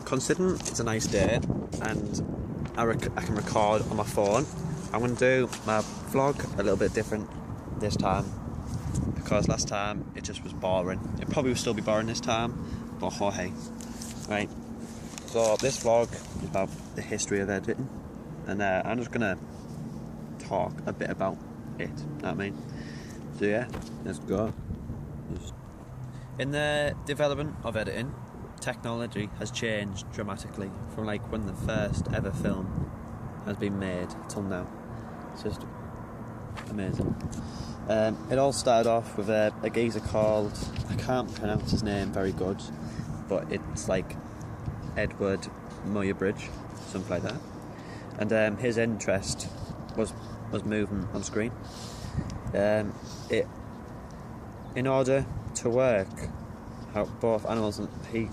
Considering it's a nice day and I can record on my phone, I'm going to do my vlog a little bit different this time, because last time it just was boring. It probably will still be boring this time, but oh hey. Right, so this vlog is about the history of editing, and I'm just going to talk a bit about it, you know what I mean? So yeah, let's go. In the development of editing, technology has changed dramatically from like when the first ever film has been made till now. It's just amazing. It all started off with a geezer called, I can't pronounce his name very good, but it's like Edward Muybridge, something like that. And his interest was movement on screen. In order to work how both animals and he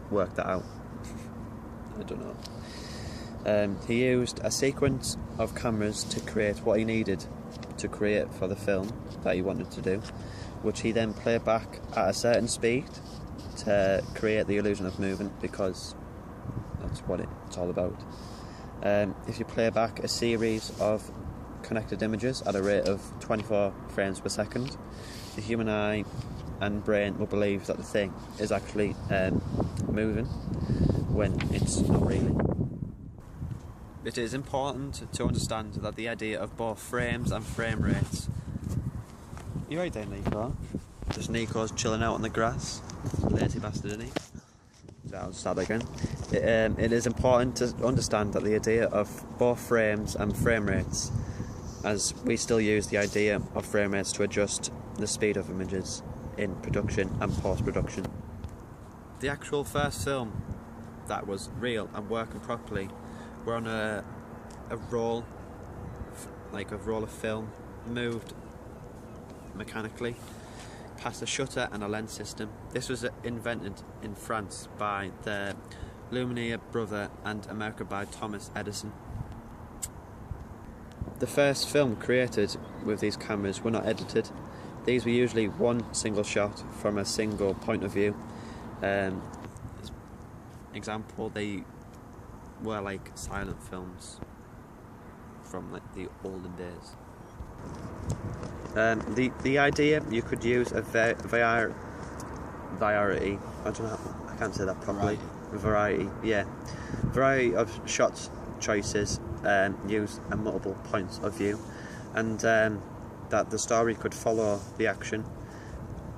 worked that out. I don't know. He used a sequence of cameras to create what he needed to create for the film that he wanted to do, which he then played back at a certain speed to create the illusion of movement, because that's what it's all about. If you play back a series of connected images at a rate of 24 frames per second, the human eye and brain will believe that the thing is actually moving when it's not really. It is important to understand that the idea of both frames and frame rates. You right there, Nico? Just Nico's chilling out on the grass. Lazy bastard, isn't he? So I'll start again. It is important to understand that the idea of both frames and frame rates, as we still use the idea of frame rates to adjust the speed of images in production and post-production. The actual first film that was real and working properly were on a roll of film, moved mechanically past a shutter and a lens system. This was invented in France by the Lumiere brother and America by Thomas Edison. The first film created with these cameras were not edited. These were usually one single shot from a single point of view. Example, they were like silent films from like the olden days. The idea you could use a variety. I don't know. I can't say that properly. Variety, yeah. Variety of shots choices used at multiple points of view, and that the story could follow the action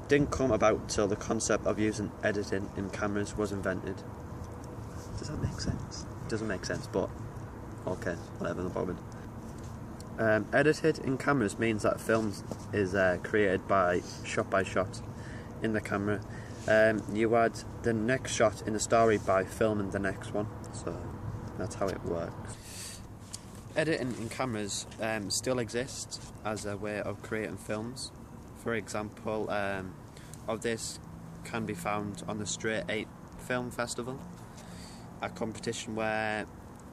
didn't come about till the concept of using editing in cameras was invented. Does that make sense? It doesn't make sense, but okay, whatever, no problem. Edited in cameras means that film is created by shot in the camera. You add the next shot in the story by filming the next one, so that's how it works. Editing in cameras still exists as a way of creating films. For example, of this can be found on the Straight 8 Film Festival, a competition where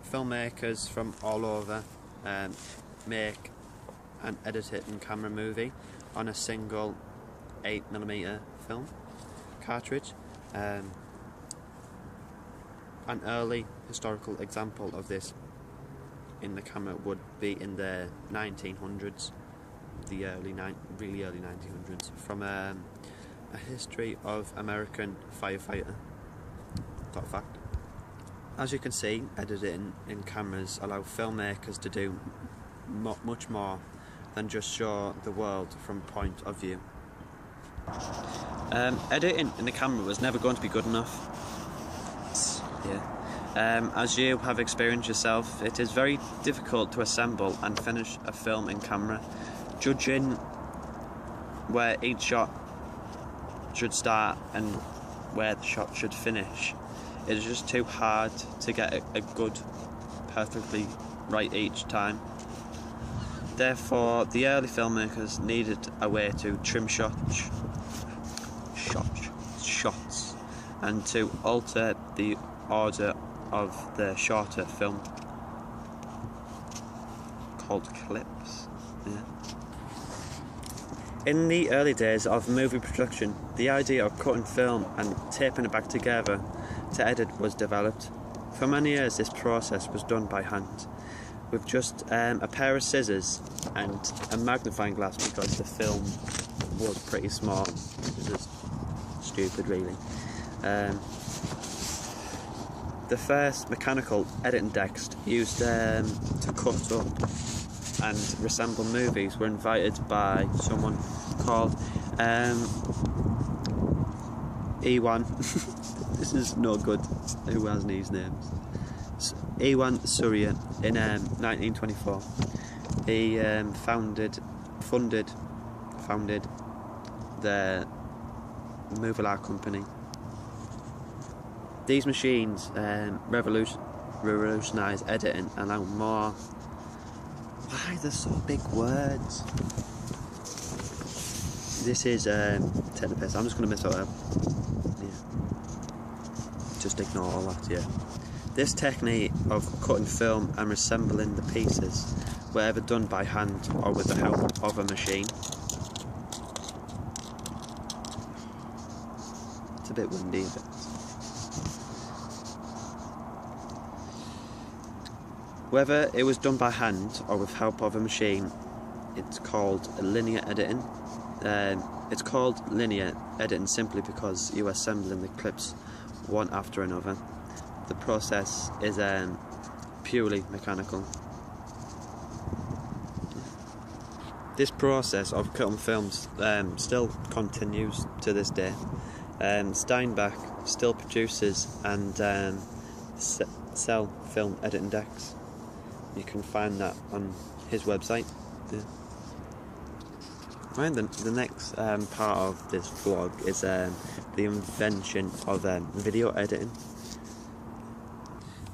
filmmakers from all over make and edit it in camera movie on a single 8mm film cartridge. An early historical example of this in the camera would be in the 1900s, the really early 1900s, from a history of American firefighter. Top fact. As you can see, editing in cameras allow filmmakers to do much more than just show the world from point of view. Editing in the camera was never going to be good enough. Yeah. As you have experienced yourself, it is very difficult to assemble and finish a film in camera. Judging where each shot should start and where the shot should finish, it is just too hard to get a good, perfectly right each time. Therefore, the early filmmakers needed a way to trim shots and to alter the order of the shorter film, called clips. Yeah. In the early days of movie production, the idea of cutting film and taping it back together to edit was developed. For many years this process was done by hand, with just a pair of scissors and a magnifying glass because the film was pretty small. This is stupid really. The first mechanical editing decks used to cut up and reassemble movies were invented by someone called Iwan. This is no good. Who has these names? Iwan Surya in 1924. He founded the Movie Art Company. These machines revolutionised editing and allowed more. Why are there so big words? This is take the piss. I'm just going to miss out there. Yeah. Just ignore all that. Yeah. This technique of cutting film and reassembling the pieces were ever done by hand or with the help of a machine. It's a bit windy, a bit. Whether it was done by hand or with help of a machine, it's called linear editing. It's called linear editing simply because you are assembling the clips one after another. The process is purely mechanical. This process of cutting films still continues to this day. Steinbeck still produces and sell film editing decks. You can find that on his website. Yeah. Right, the next part of this vlog is the invention of video editing.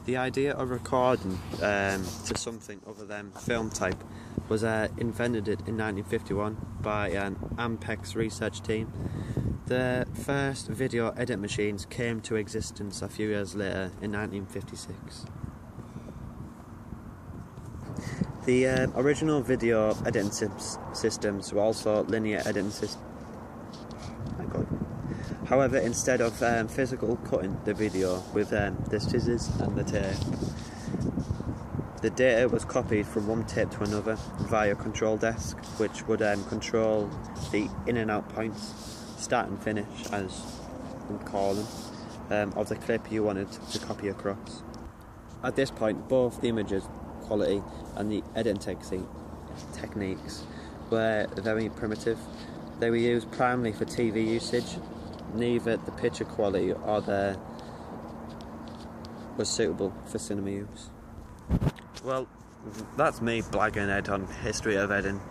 The idea of recording to something other than film type was invented in 1951 by an Ampex research team. The first video edit machines came to existence a few years later in 1956. The original video editing systems were also linear editing systems. However, instead of physical cutting the video with the scissors and the tape, the data was copied from one tape to another via a control desk, which would control the in and out points, start and finish, as we call them, of the clip you wanted to copy across. At this point, both the images quality and the editing techniques were very primitive. They were used primarily for TV usage. Neither the picture quality or was suitable for cinema use. Well, that's me blagging Ed on history of editing.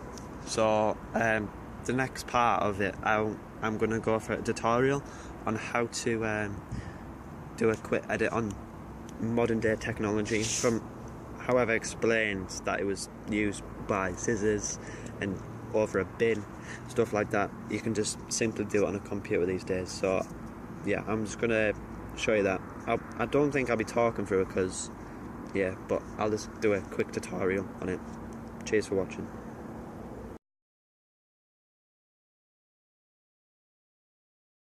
So the next part of it, I'm going to go for a tutorial on how to do a quick edit on modern day technology, from how I've explained that it was used by scissors and over a bin, stuff like that. You can just simply do it on a computer these days. So yeah, I'm just gonna show you that. I don't think I'll be talking through it because, yeah, but I'll just do a quick tutorial on it. Cheers for watching.